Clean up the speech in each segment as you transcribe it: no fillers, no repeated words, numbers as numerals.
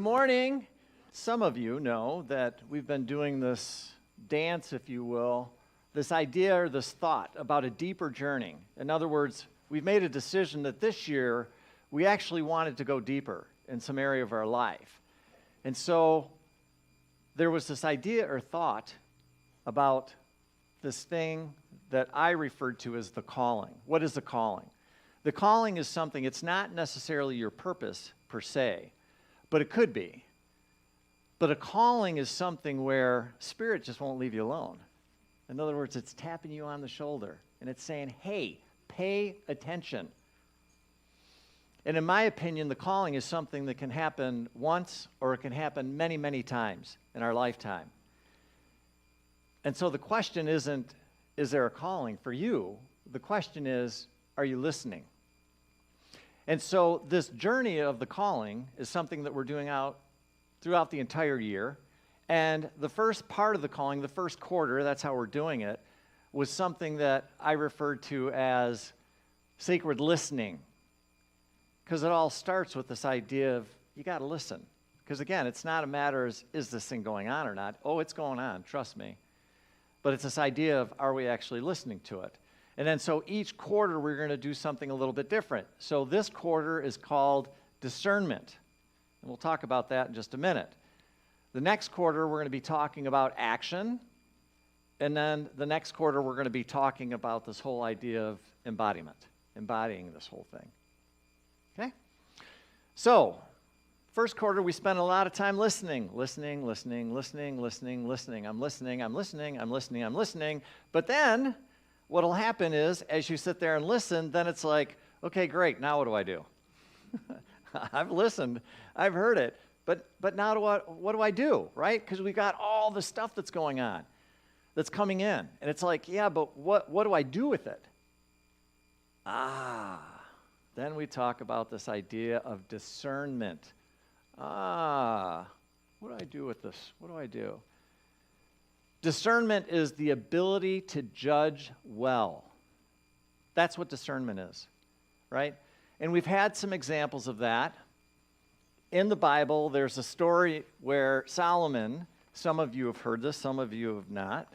morning. Some of you know that we've been doing this dance, if you will, this idea or this thought about a deeper journey. In other words, we've made a decision that this year we actually wanted to go deeper in some area of our life. And so there was this idea or thought about this thing that I referred to as the calling. What is the calling? The calling is something, it's not necessarily your purpose per se, but it could be. But a calling is something where Spirit just won't leave you alone. In other words, it's tapping you on the shoulder, and it's saying, hey, pay attention. And in my opinion, the calling is something that can happen once, or it can happen many, many times in our lifetime. And so the question isn't, is there a calling for you? The question is, are you listening? And so this journey of the calling is something that we're doing out throughout the entire year. And the first part of the calling, the first quarter, that's how we're doing it, was something that I referred to as sacred listening. Because it all starts with this idea of you got to listen. Because again, it's not a matter of is this thing going on or not. Oh, it's going on, trust me. But it's this idea of are we actually listening to it? And then so each quarter we're going to do something a little bit different. So this quarter is called Discernment. And we'll talk about that in just a minute. The next quarter we're going to be talking about action. And then the next quarter we're going to be talking about this whole idea of embodiment, embodying this whole thing. Okay? So, first quarter we spent a lot of time listening. I'm listening. But then what'll happen is, as you sit there and listen, then it's like, okay, great, now what do I do? I've listened, I've heard it, but now what do I do, right? Because we got all the stuff that's going on, that's coming in. And it's like, yeah, but what do I do with it? Then we talk about this idea of discernment. What do I do with this? What do I do? Discernment is the ability to judge well. That's what discernment is, right? And we've had some examples of that. In the Bible, there's a story where Solomon, some of you have heard this, some of you have not,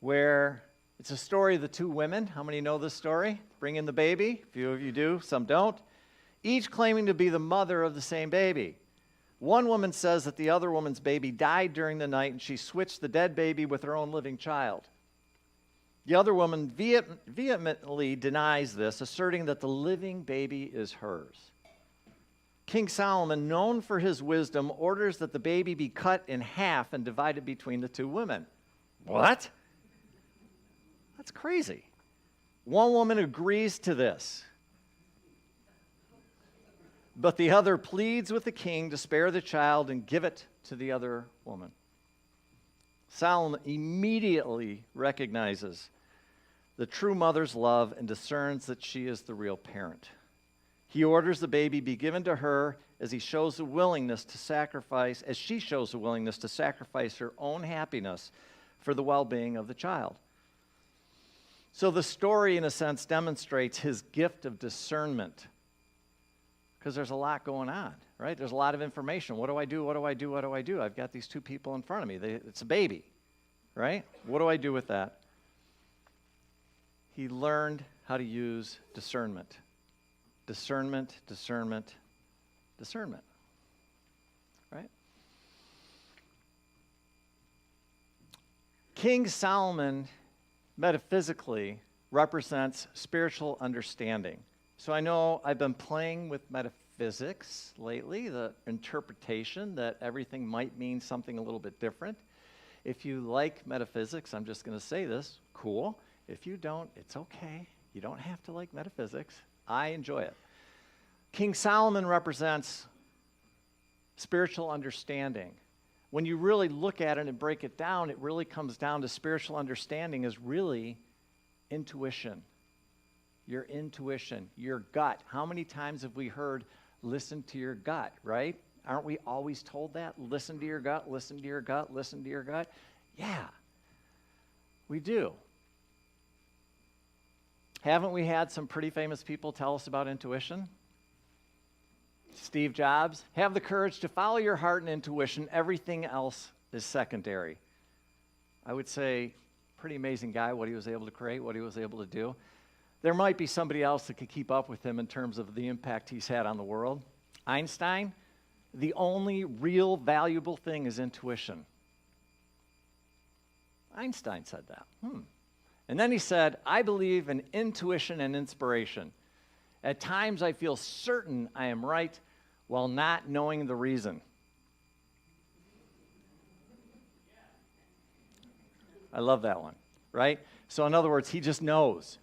where it's a story of the two women. How many know this story? Bring in the baby. A few of you do, some don't. Each claiming to be the mother of the same baby. One woman says that the other woman's baby died during the night and she switched the dead baby with her own living child. The other woman vehemently denies this, asserting that the living baby is hers. King Solomon, known for his wisdom, orders that the baby be cut in half and divided between the two women. What? That's crazy. One woman agrees to this, but the other pleads with the king to spare the child and give it to the other woman. Solomon immediately recognizes the true mother's love and discerns that she is the real parent. He orders the baby be given to her as he shows a willingness to sacrifice, as she shows a willingness to sacrifice her own happiness for the well-being of the child. So the story, in a sense, demonstrates his gift of discernment. Because there's a lot going on, right? There's a lot of information. What do I do? What do I do? What do I do? I've got these two people in front of me. It's a baby, right? What do I do with that? He learned how to use discernment. Discernment, discernment, discernment, right? King Solomon, metaphysically, represents spiritual understanding. So I know I've been playing with metaphysics lately, the interpretation that everything might mean something a little bit different. If you like metaphysics, I'm just going to say this, cool. If you don't, it's okay. You don't have to like metaphysics. I enjoy it. King Solomon represents spiritual understanding. When you really look at it and break it down, it really comes down to spiritual understanding is really intuition. Your intuition, your gut. How many times have we heard, listen to your gut, right? Aren't we always told that? Listen to your gut, listen to your gut, listen to your gut. Yeah, we do. Haven't we had some pretty famous people tell us about intuition? Steve Jobs, have the courage to follow your heart and intuition. Everything else is secondary. I would say, pretty amazing guy, what he was able to create, what he was able to do. There might be somebody else that could keep up with him in terms of the impact he's had on the world. Einstein, the only real valuable thing is intuition. Einstein said that. And then he said, I believe in intuition and inspiration. At times I feel certain I am right while not knowing the reason. I love that one, right? So in other words, he just knows.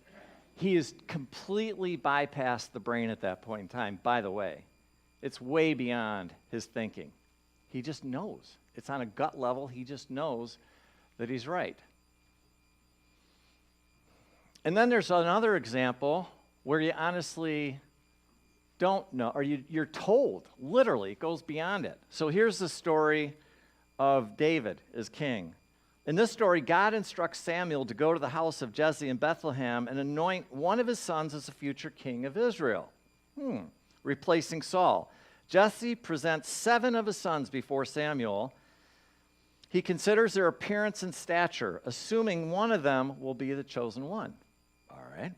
He has completely bypassed the brain at that point in time. By the way, it's way beyond his thinking. He just knows. It's on a gut level. He just knows that he's right. And then there's another example where you honestly don't know, or you're told, literally, it goes beyond it. So here's the story of David as king. In this story, God instructs Samuel to go to the house of Jesse in Bethlehem and anoint one of his sons as the future king of Israel, replacing Saul. Jesse presents 7 of his sons before Samuel. He considers their appearance and stature, assuming one of them will be the chosen one. All right.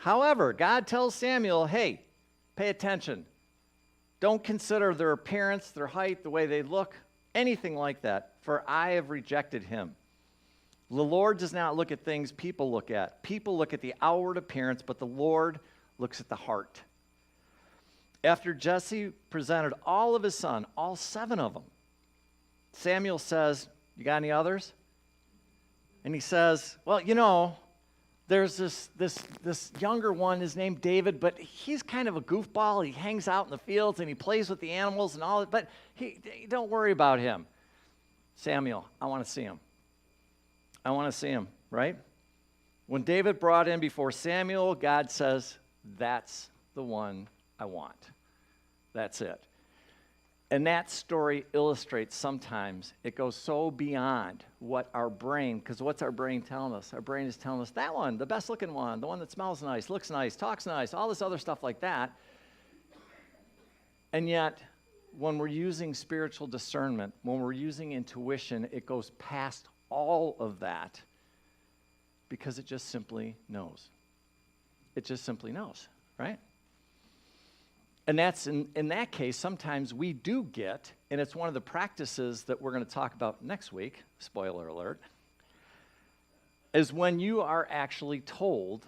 However, God tells Samuel, hey, pay attention. Don't consider their appearance, their height, the way they look, anything like that, for I have rejected him. The Lord does not look at things people look at. People look at the outward appearance, but the Lord looks at the heart. After Jesse presented all of his sons, all 7 of them, Samuel says, you got any others? And he says, well, you know, there's this younger one, his name David, but he's kind of a goofball. He hangs out in the fields and he plays with the animals and all that, but don't worry about him. Samuel, I want to see him. I want to see him, right? When David brought in before Samuel, God says, that's the one I want. That's it. And that story illustrates sometimes it goes so beyond what our brain, because what's our brain telling us? Our brain is telling us that one, the best looking one, the one that smells nice, looks nice, talks nice, all this other stuff like that. And yet, when we're using spiritual discernment, when we're using intuition, it goes past all of that because it just simply knows. It just simply knows, right? And that's, in that case, sometimes we do get, and it's one of the practices that we're going to talk about next week, spoiler alert, is when you are actually told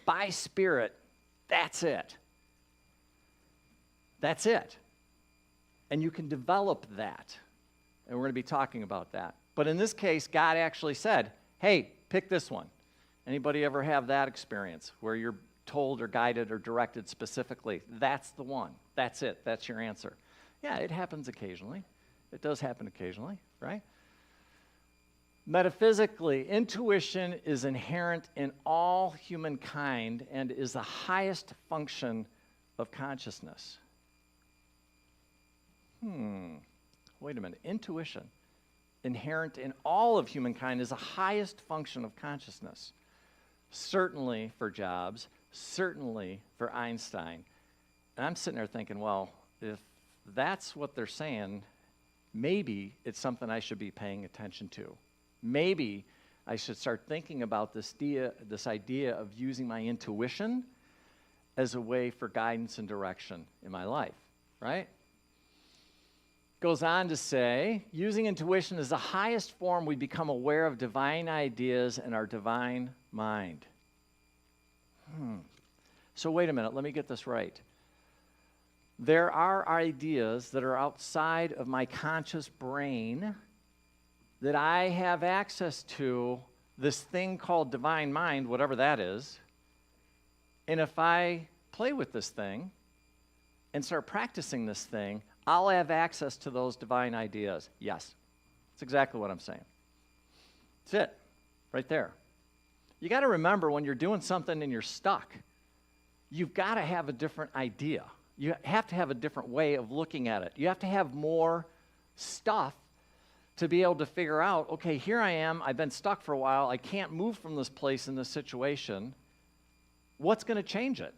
by Spirit, that's it. That's it. And you can develop that. And we're going to be talking about that. But in this case, God actually said, hey, pick this one. Anybody ever have that experience where you're told or guided or directed specifically, that's the one, that's it, that's your answer? Yeah, it happens occasionally. It does happen occasionally, right? Metaphysically, intuition is inherent in all humankind and is the highest function of consciousness. Wait a minute. Intuition, inherent in all of humankind, is the highest function of consciousness. Certainly for Jobs, certainly for Einstein. And I'm sitting there thinking, well, if that's what they're saying, maybe it's something I should be paying attention to. Maybe I should start thinking about this idea of using my intuition as a way for guidance and direction in my life, right? Goes on to say, using intuition is the highest form we become aware of divine ideas and our divine mind. So wait a minute, let me get this right. There are ideas that are outside of my conscious brain that I have access to, this thing called divine mind, whatever that is, and if I play with this thing and start practicing this thing, I'll have access to those divine ideas. Yes, that's exactly what I'm saying. That's it, right there. You got to remember when you're doing something and you're stuck, you've got to have a different idea. You have to have a different way of looking at it. You have to have more stuff to be able to figure out, okay, here I am, I've been stuck for a while, I can't move from this place in this situation. What's going to change it?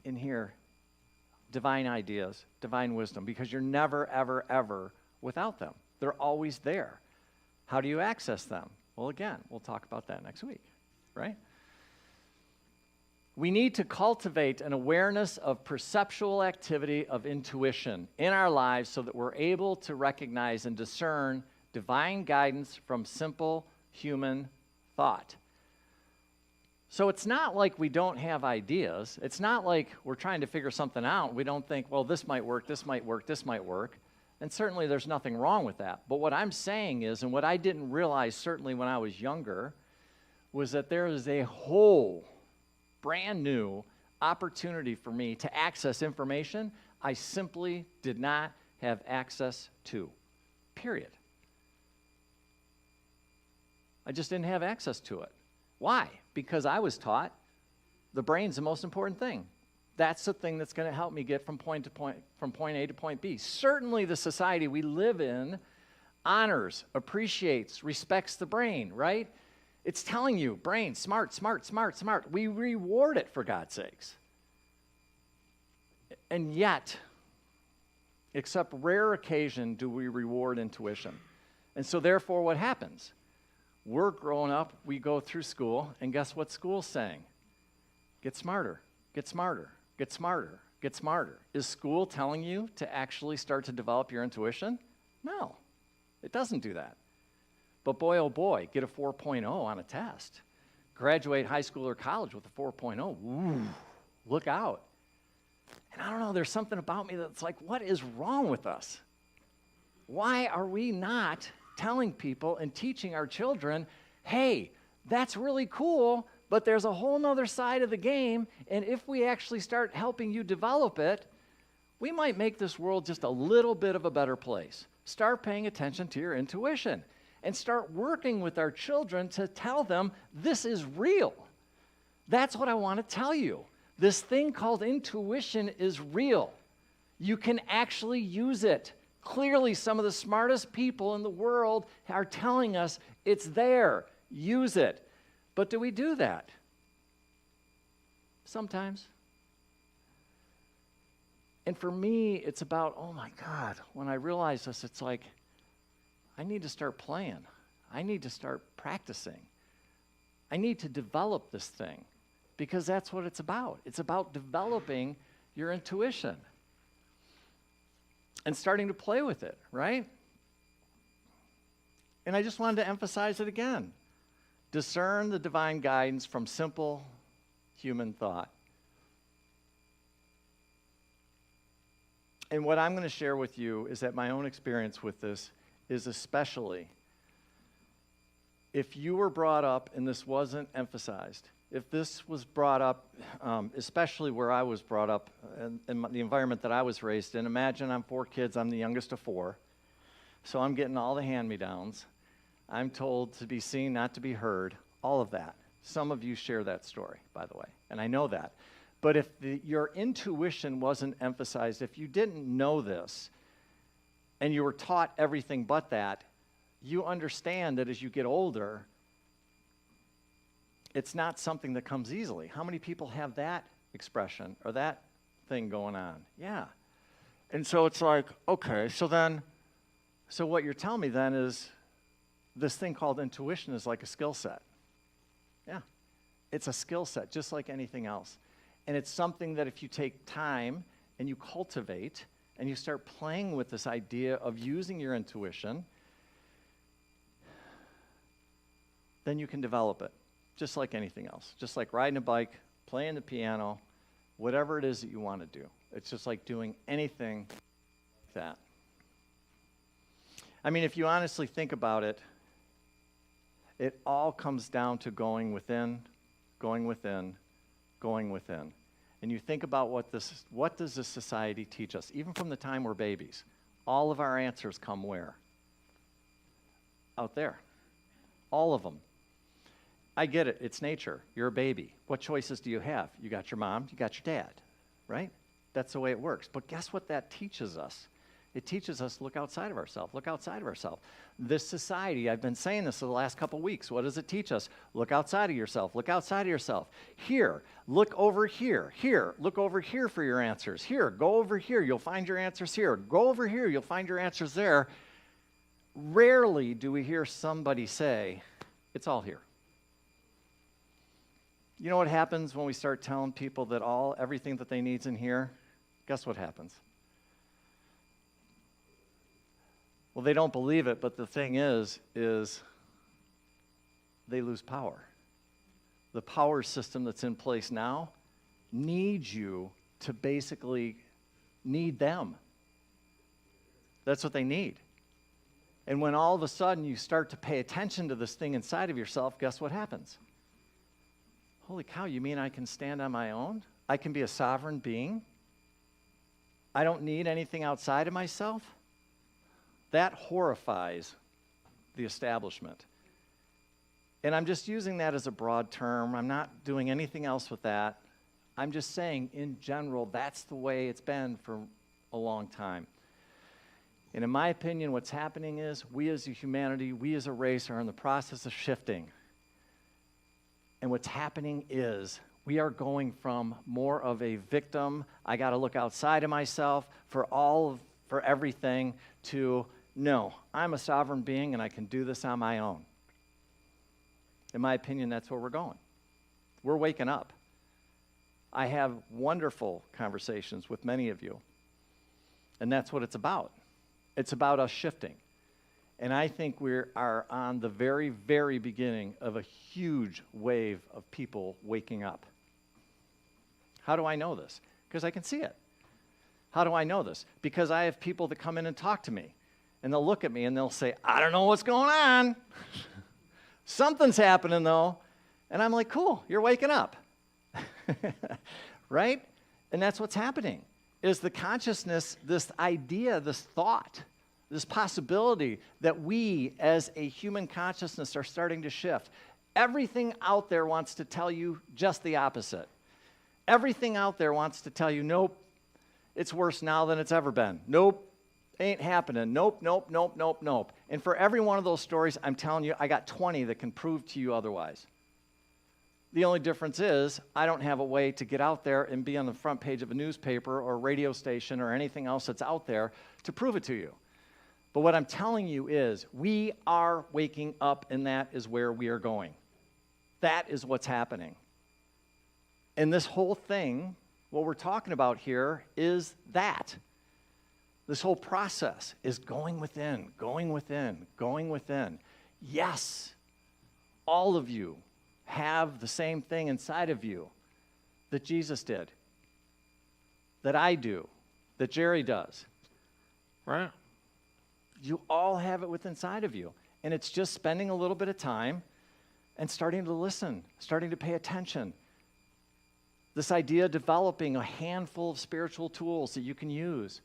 In here, divine ideas, divine wisdom, because you're never, ever, ever without them. They're always there. How do you access them? Well, again, we'll talk about that next week, right? We need to cultivate an awareness of perceptual activity of intuition in our lives so that we're able to recognize and discern divine guidance from simple human thought. So it's not like we don't have ideas. It's not like we're trying to figure something out. We don't think, well, this might work, this might work, this might work. And certainly there's nothing wrong with that. But what I'm saying is, and what I didn't realize certainly when I was younger, was that there is a whole brand new opportunity for me to access information I simply did not have access to, period. I just didn't have access to it. Why? Because I was taught the brain's the most important thing. That's the thing that's going to help me get from point A to point B. Certainly the society we live in honors, appreciates, respects the brain, right? It's telling you, brain, smart, smart, smart, smart. We reward it, for God's sakes. And yet, except rare occasion, do we reward intuition. And so therefore, what happens? We're growing up, we go through school, and guess what school's saying? Get smarter, get smarter, get smarter, get smarter. Is school telling you to actually start to develop your intuition? No, it doesn't do that. But boy, oh boy, get a 4.0 on a test. Graduate high school or college with a 4.0. Ooh, look out. And I don't know, there's something about me that's like, what is wrong with us? Why are we not telling people and teaching our children, hey, that's really cool, but there's a whole nother side of the game, and if we actually start helping you develop it, we might make this world just a little bit of a better place. Start paying attention to your intuition and start working with our children to tell them this is real. That's what I want to tell you. This thing called intuition is real. You can actually use it. Clearly, some of the smartest people in the world are telling us it's there. Use it. But do we do that? Sometimes. And for me, it's about, oh my God, when I realize this, it's like, I need to start playing. I need to start practicing. I need to develop this thing because that's what it's about. It's about developing your intuition and starting to play with it, right? And I just wanted to emphasize it again. Discern the divine guidance from simple human thought. And what I'm going to share with you is that my own experience with this is especially if you were brought up and this wasn't emphasized, if this was brought up, especially where I was brought up in the environment that I was raised in. Imagine I'm 4 kids, I'm the youngest of 4, so I'm getting all the hand-me-downs. I'm told to be seen, not to be heard, all of that. Some of you share that story, by the way, and I know that. But if your intuition wasn't emphasized, if you didn't know this, and you were taught everything but that, you understand that as you get older, it's not something that comes easily. How many people have that expression or that thing going on? Yeah. And so it's like, okay, so what you're telling me then is this thing called intuition is like a skill set. Yeah. It's a skill set, just like anything else. And it's something that if you take time and you cultivate and you start playing with this idea of using your intuition, then you can develop it, just like anything else. Just like riding a bike, playing the piano, whatever it is that you want to do. It's just like doing anything like that. I mean, if you honestly think about it, it all comes down to going within, going within, going within. And you think about what does this society teach us? Even from the time we're babies, all of our answers come where? Out there. All of them. I get it. It's nature. You're a baby. What choices do you have? You got your mom, you got your dad, right? That's the way it works. But guess what that teaches us? It teaches us to look outside of ourselves, look outside of ourselves. This society, I've been saying this for the last couple weeks. What does it teach us? Look outside of yourself, look outside of yourself. Here, look over here. Here, look over here for your answers. Here, go over here, you'll find your answers here. Go over here, you'll find your answers there. Rarely do we hear somebody say, it's all here. You know what happens when we start telling people that everything that they need is in here? Guess what happens? Well, they don't believe it, but the thing is they lose power. The power system that's in place now needs you to basically need them. That's what they need. And when all of a sudden you start to pay attention to this thing inside of yourself, guess what happens? Holy cow, you mean I can stand on my own? I can be a sovereign being? I don't need anything outside of myself? That horrifies the establishment. And I'm just using that as a broad term. I'm not doing anything else with that. I'm just saying, in general, that's the way it's been for a long time. And in my opinion, what's happening is we as a humanity, we as a race are in the process of shifting. And what's happening is we are going from more of a victim, I got to look outside of myself for everything, to no, I'm a sovereign being and I can do this on my own. In my opinion, that's where we're going. We're waking up. I have wonderful conversations with many of you, and that's what it's about. It's about us shifting. And I think we are on the very, very beginning of a huge wave of people waking up. How do I know this? Because I can see it. How do I know this? Because I have people that come in and talk to me, and they'll look at me and they'll say, I don't know what's going on. Something's happening though. And I'm like, cool, you're waking up. Right? And that's what's happening, is the consciousness, this idea, this thought, this possibility that we as a human consciousness are starting to shift. Everything out there wants to tell you just the opposite. Everything out there wants to tell you, nope, it's worse now than it's ever been. Nope, ain't happening. Nope, nope, nope, nope, nope. And for every one of those stories, I'm telling you, I got 20 that can prove to you otherwise. The only difference is I don't have a way to get out there and be on the front page of a newspaper or radio station or anything else that's out there to prove it to you. But what I'm telling you is we are waking up, and that is where we are going. That is what's happening. And this whole thing, what we're talking about here, is that. This whole process is going within, going within, going within. Yes, all of you have the same thing inside of you that Jesus did, that I do, that Jerry does. Right? You all have it within inside of you. And it's just spending a little bit of time and starting to listen, starting to pay attention. This idea of developing a handful of spiritual tools that you can use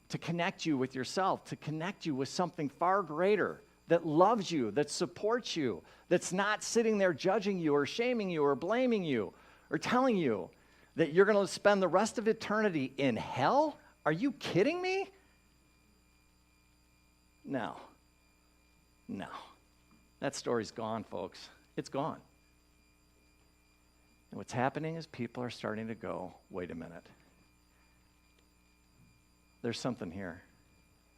to connect you with yourself, to connect you with something far greater that loves you, that supports you, that's not sitting there judging you or shaming you or blaming you or telling you that you're going to spend the rest of eternity in hell? Are you kidding me? No. No. That story's gone, folks. It's gone. And what's happening is people are starting to go, wait a minute. There's something here.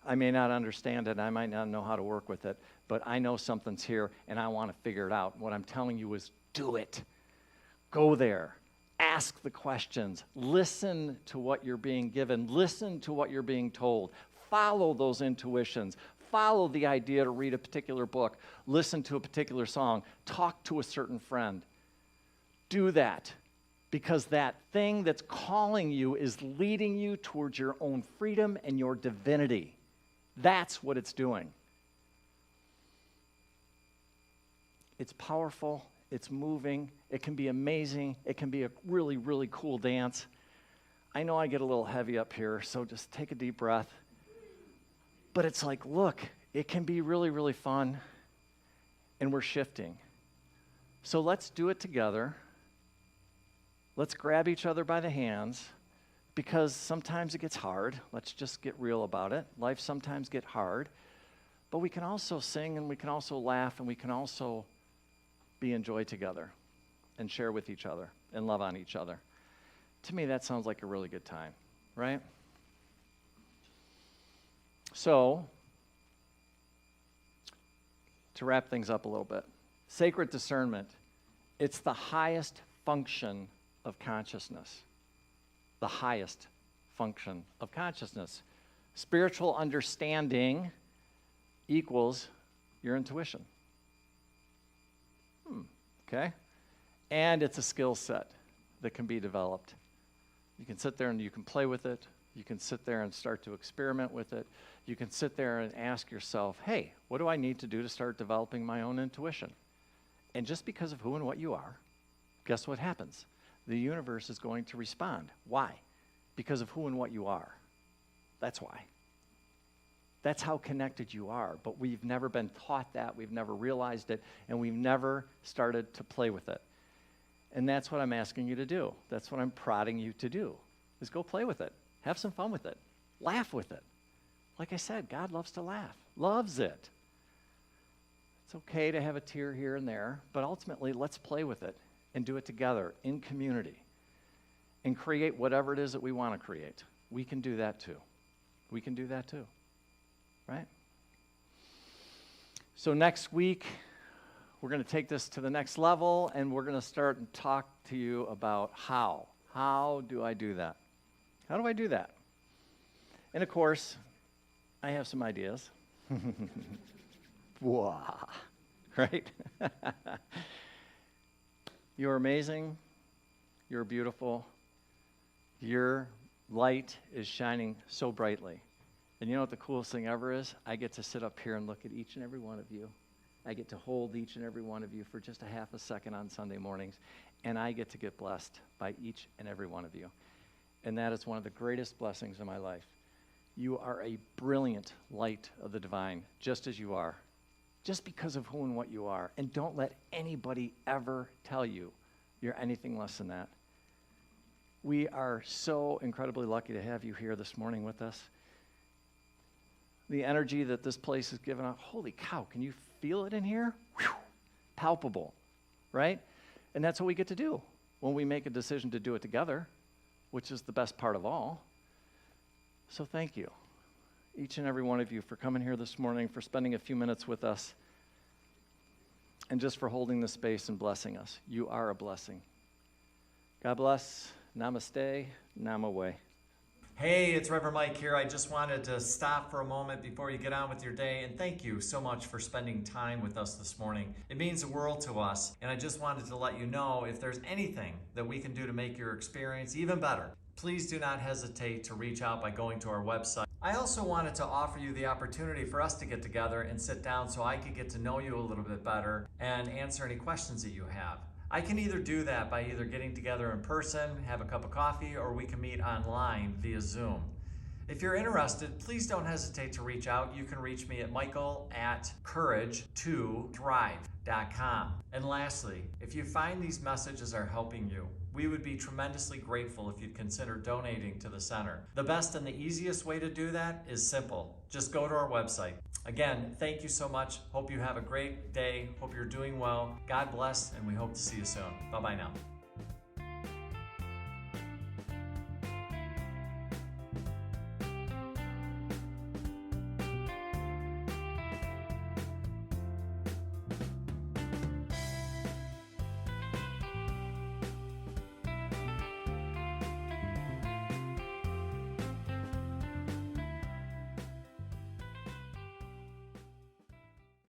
I may not understand it. I might not know how to work with it, but I know something's here, and I want to figure it out. What I'm telling you is do it. Go there. Ask the questions. Listen to what you're being given. Listen to what you're being told. Follow those intuitions. Follow the idea to read a particular book. Listen to a particular song. Talk to a certain friend. Do that, because that thing that's calling you is leading you towards your own freedom and your divinity. That's what it's doing. It's powerful. It's moving. It can be amazing. It can be a really, really cool dance. I know I get a little heavy up here, so just take a deep breath. But it's like, look, it can be really, really fun, and we're shifting. So let's do it together. Let's grab each other by the hands, because sometimes it gets hard. Let's just get real about it. Life sometimes gets hard. But we can also sing, and we can also laugh, and we can also be in joy together and share with each other and love on each other. To me, that sounds like a really good time, right? So, to wrap things up a little bit, sacred discernment, it's the highest function of consciousness. The highest function of consciousness. Spiritual understanding equals your intuition. Okay? And it's a skill set that can be developed. You can sit there and you can play with it. You can sit there and start to experiment with it. You can sit there and ask yourself, hey, what do I need to do to start developing my own intuition? And just because of who and what you are, guess what happens? The universe is going to respond. Why? Because of who and what you are. That's why. That's how connected you are. But we've never been taught that. We've never realized it. And we've never started to play with it. And that's what I'm asking you to do. That's what I'm prodding you to do, is go play with it. Have some fun with it. Laugh with it. Like I said, God loves to laugh. Loves it. It's okay to have a tear here and there, but ultimately, let's play with it and do it together in community and create whatever it is that we want to create. We can do that too. We can do that too. Right? So next week, we're going to take this to the next level, and we're going to start and talk to you about how. How do I do that? How do I do that? And of course, I have some ideas. Wow. Right? You're amazing. You're beautiful. Your light is shining so brightly. And you know what the coolest thing ever is? I get to sit up here and look at each and every one of you. I get to hold each and every one of you for just a half a second on Sunday mornings, and I get to get blessed by each and every one of you. And that is one of the greatest blessings in my life. You are a brilliant light of the divine, just as you are, just because of who and what you are. And don't let anybody ever tell you you're anything less than that. We are so incredibly lucky to have you here this morning with us. The energy that this place is giving out, holy cow, can you feel it in here? Whew, palpable, right? And that's what we get to do when we make a decision to do it together, which is the best part of all. So thank you, each and every one of you, for coming here this morning, for spending a few minutes with us, and just for holding the space and blessing us. You are a blessing. God bless. Namaste. Namaste. Hey, it's Reverend Mike here. I just wanted to stop for a moment before you get on with your day, and thank you so much for spending time with us this morning. It means the world to us, and I just wanted to let you know if there's anything that we can do to make your experience even better, please do not hesitate to reach out by going to our website. I also wanted to offer you the opportunity for us to get together and sit down so I could get to know you a little bit better and answer any questions that you have. I can either do that by either getting together in person, have a cup of coffee, or we can meet online via Zoom. If you're interested, please don't hesitate to reach out. You can reach me at michael@courage2thrive.com. And lastly, if you find these messages are helping you, we would be tremendously grateful if you'd consider donating to the center. The best and the easiest way to do that is simple. Just go to our website. Again, thank you so much. Hope you have a great day. Hope you're doing well. God bless, and we hope to see you soon. Bye-bye now.